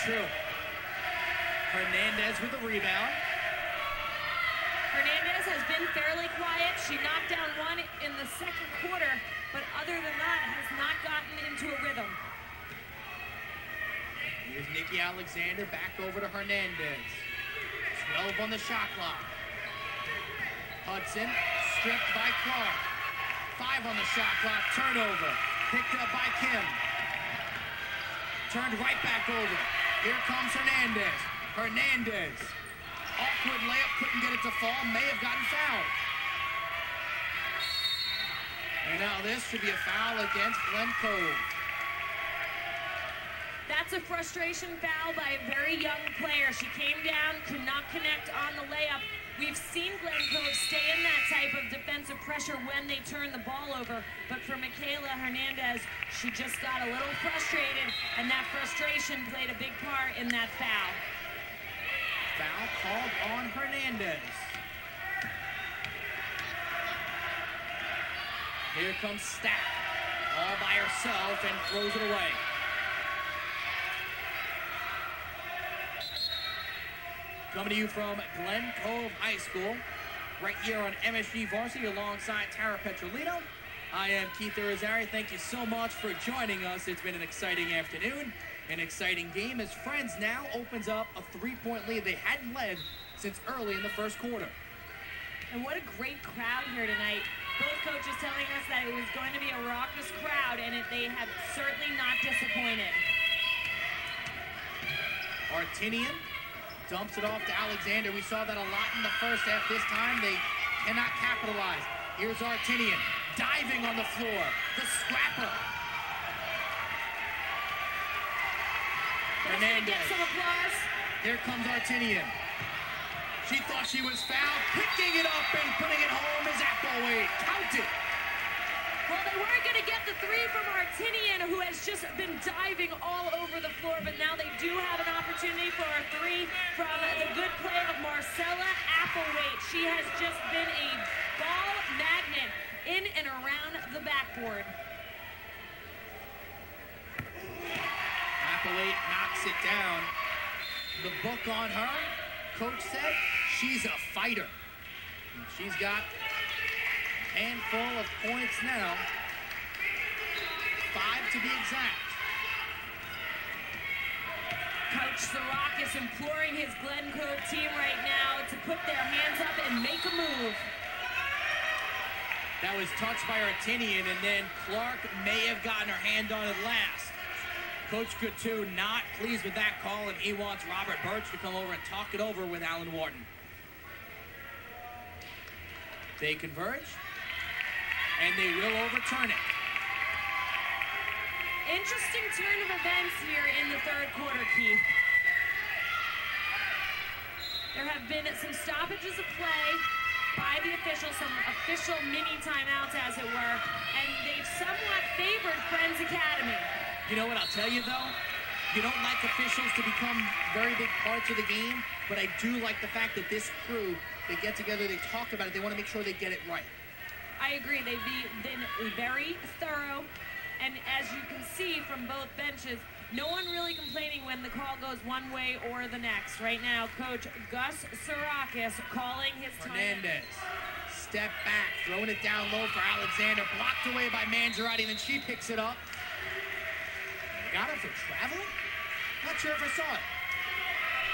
true. Hernandez with the rebound. Hernandez has been fairly quiet. She knocked down one in the second quarter, but other than that, has not gotten into a rhythm. Here's Nikki Alexander back over to Hernandez. 12 on the shot clock. Hudson stripped by Clark. 5 on the shot clock. Turnover. Picked up by Kim. Turned right back over. Here comes Hernandez. Hernandez. Awkward layup. Couldn't get it to fall. May have gotten fouled. And now this should be a foul against Glen Cove. That's a frustration foul by a very young player. She came down, could not connect on the layup. We've seen Glen Cove stay in that type of defensive pressure when they turn the ball over. But for Michaela Hernandez, she just got a little frustrated, and that frustration played a big part in that foul. Foul called on Hernandez. Here comes Stack, all by herself, and throws it away. Coming to you from Glen Cove High School, right here on MSG Varsity alongside Tara Petrolino. I am Keith Irizarry. Thank you so much for joining us. It's been an exciting afternoon, an exciting game as Friends now opens up a 3-point lead they hadn't led since early in the first quarter. And what a great crowd here tonight. Both coaches telling us that it was going to be a raucous crowd, and they have certainly not disappointed. Artinian dumps it off to Alexander. We saw that a lot in the first half. This time they cannot capitalize. Here's Artinian diving on the floor. The scrapper. Hernandez. Get some applause. Here comes Artinian. She thought she was fouled. Picking it up and putting it home is Applewhite. Count it. Well, they weren't going to get the three from Artinian, who has just been diving all over the floor, but now they do have an opportunity for a three from the good play of Marcella Applewhite. She has just been a ball magnet in and around the backboard. Applewhite knocks it down. The book on her, coach said, she's a fighter. And she's got a handful of points now. 5 to be exact. Coach Sorakis imploring his Glen Cove team right now to put their hands up and make a move. That was touched by Artinian, and then Clark may have gotten her hand on it last. Coach Coutu not pleased with that call, and he wants Robert Birch to come over and talk it over with Alan Wharton. They converge, and they will overturn it. Interesting turn of events here in the third quarter, Keith. There have been some stoppages of play by the officials, some official mini timeouts, as it were, and they've somewhat favored Friends Academy. You know what I'll tell you, though? You don't like officials to become very big parts of the game, but I do like the fact that this crew, they get together, they talk about it, they want to make sure they get it right. I agree. They've been very thorough, and as you can see from both benches, no one really complaining when the call goes one way or the next. Right now, Coach Gus Sorakis calling his time. Hernandez, step back, throwing it down low for Alexander, blocked away by Mangiarotti, and then she picks it up. Got it for traveling? Not sure if I saw it.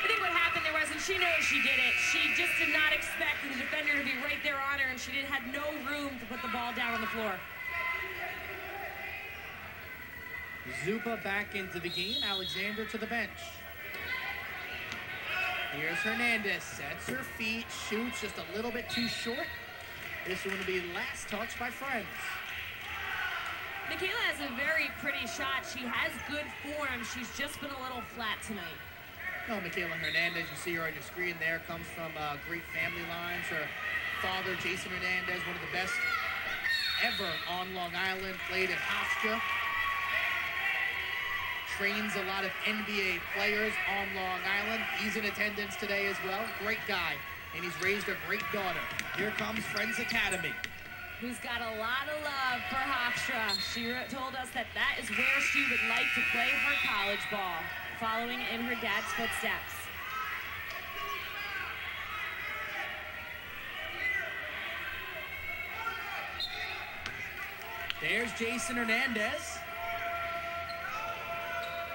I think what happened there was, and she knows she did it, she just did not expect the defender to be right there on her, and she had no room to put the ball down on the floor. Zupa back into the game, Alexander to the bench. Here's Hernandez, sets her feet, shoots just a little bit too short. This one will be last touch by Friends. Michaela has a very pretty shot. She has good form. She's just been a little flat tonight. No, Michaela Hernandez, you see her on your screen there, comes from great family lines. Her father, Jason Hernandez, one of the best ever on Long Island, played at Hofstra. Trains a lot of NBA players on Long Island. He's in attendance today as well. Great guy, and he's raised a great daughter. Here comes Friends Academy. Who's got a lot of love for Hofstra. She told us that that is where she would like to play her college ball. following in her dad's footsteps. There's Jason Hernandez.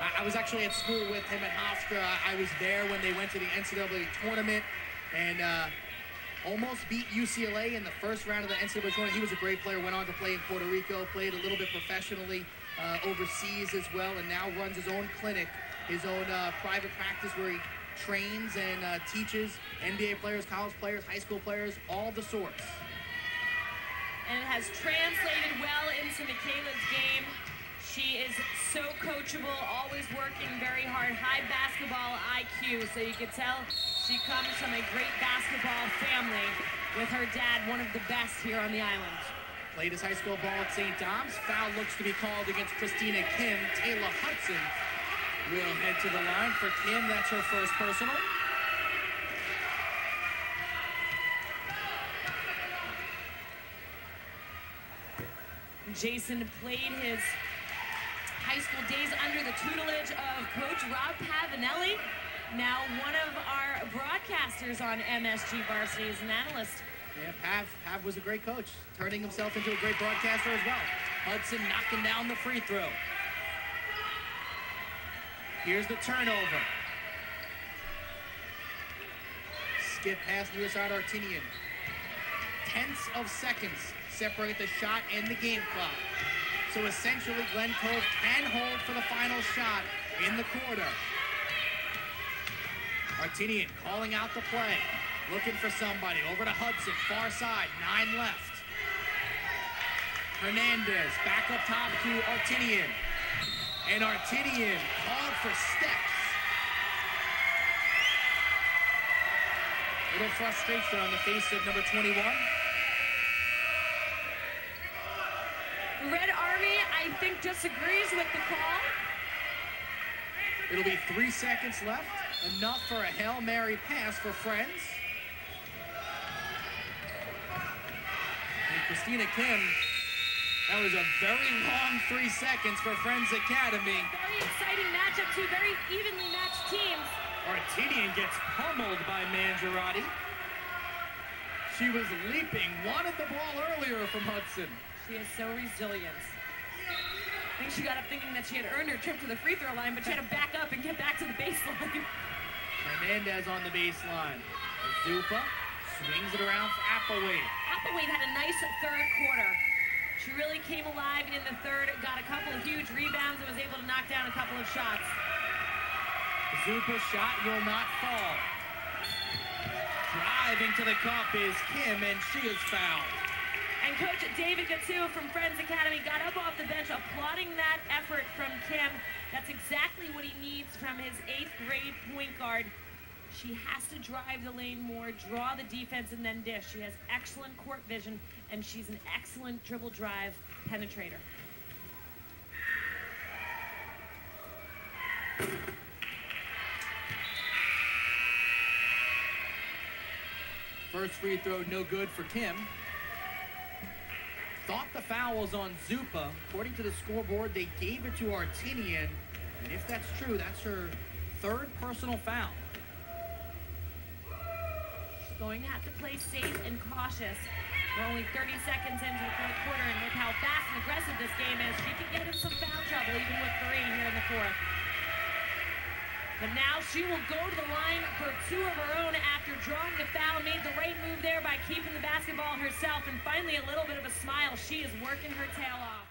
I was actually at school with him at Hofstra. I was there when they went to the NCAA tournament and almost beat UCLA in the first round of the NCAA tournament. He was a great player, went on to play in Puerto Rico, played a little bit professionally overseas as well, and now runs his own clinic, his own private practice where he trains and teaches NBA players, college players, high school players, all the sorts. And it has translated well into Michaela's game. She is so coachable, always working very hard, high basketball IQ, so you can tell she comes from a great basketball family with her dad, one of the best here on the island. Played his high school ball at St. Dom's. Foul looks to be called against Christina Kim. Taylor Hudson will head to the line for Kim. That's her first personal. Jason played his high school days under the tutelage of Coach Rob Pavanelli, now one of our broadcasters on MSG Varsity as an analyst. Yeah, Pav was a great coach, turning himself into a great broadcaster as well. Hudson knocking down the free throw. Here's the turnover. Skip past near side Artinian. Tenths of seconds separate the shot and the game clock. So essentially, Glen Cove can hold for the final shot in the quarter. Artinian calling out the play, looking for somebody. Over to Hudson, far side, 9 left. Hernandez back up top to Artinian. And Artinian called for steps. Little frustration on the face of number 21. Red Army, I think, disagrees with the call. It'll be 3 seconds left. Enough for a Hail Mary pass for Friends. And Christina Kim, that was a very long 3 seconds for Friends Academy. Very exciting matchup, two very evenly matched teams. Artinian gets pummeled by Mangiarotti. She was leaping, wanted the ball earlier from Hudson. She is so resilient. I think she got up thinking that she had earned her trip to the free throw line, but she had to back up and get back to the baseline. Hernandez on the baseline. Zupa swings it around for Applewhite. Applewhite had a nice third quarter. She really came alive in the third, got a couple of huge rebounds, and was able to knock down a couple of shots. Zupa's shot will not fall. Driving to the cup is Kim, and she is fouled. And Coach David Gattu from Friends Academy got up off the bench applauding that effort from Kim. That's exactly what he needs from his 8th grade point guard. She has to drive the lane more, draw the defense, and then dish. She has excellent court vision, and she's an excellent dribble drive penetrator. First free throw no good for Kim. Thought the foul was on Zupa. According to the scoreboard, they gave it to Artinian. And if that's true, that's her 3rd personal foul. She's going to have to play safe and cautious. We're only 30 seconds into the fourth quarter, and with how fast and aggressive this game is, she can get in some foul trouble, even with 3 here in the fourth. But now she will go to the line for 2 of her own after drawing the foul, made the right move there by keeping the basketball herself, and finally a little bit of a smile. She is working her tail off.